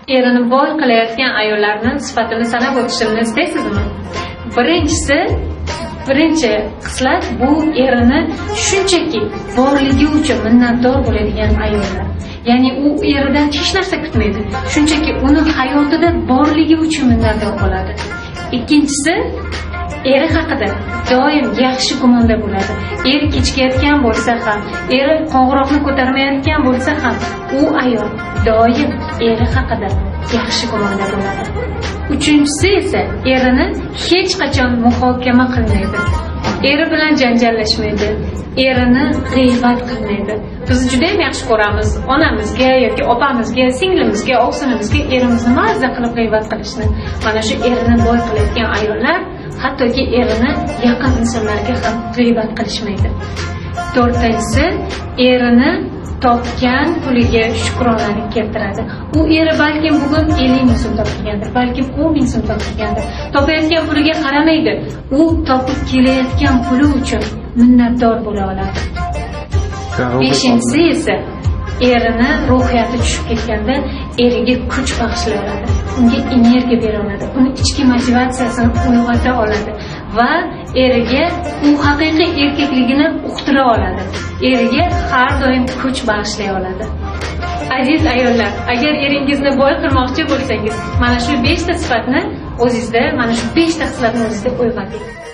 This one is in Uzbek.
erini boy qilayotgan ayollarni sifatini sanab o'tishimni istaysizmi? Birinchi xislat bu erini shunchaki borligi uchun minnatdor bo'ladigan ayollar. Ya'ni u eridan hech narsa kutmaydi. Shunchaki uni hayotida borligi uchun minnatdor bo'ladi. Ikkinchisi, eri haqida doim yaxshi gumonda bo'ladi. Eri kechikayotgan bo'lsa ham, eri qo'ng'iroqni ko'tarmayotgan bo'lsa ham, u ayol doim eri haqida yaxshi gumonda bo'ladi. Uchinchisi esa erini hech qachon muhokama qilmaydi. Eri bilan janjallashmaydi. Erini g'iybat qilmaydi. Biz juda ham yaxshi ko'ramiz onamizga yoki opamizga, singlimizga, o'g'sinimizga erimizni mazza qilib g'iybat qilishni. Mana shu erini boy qilayotgan ayollar hattoki erini yaqin insonlarga ham g'iybat qilishmaydi. To'rtinchisi, erini topgan puliga shukronalik keltiradi. U eri balkim bugun 50 ming so'm topgandir, balkim 10 ming so'm topgandir. Topayotgan puliga qaramaydi. U topib kelayotgan puli uchun minnatdor bo'la oladi. Beshinchisi esa erini ruhiyati tushib ketganda eriga kuch bag'ishlay oladi. Unga energiya bera oladi. Uni ichki motivatsiyasini uyg'ota oladi va eriga u haqiqiy erkakligini uqtira oladi. Eriga har doim kuch bag'ishlay oladi. Aziz ayollar, agar eringizni boy qilmoqchi bo'lsangiz, mana shu 5 ta sifatni o'zingizda, mana shu 5 ta xislatni o'zingizda uyg'oting.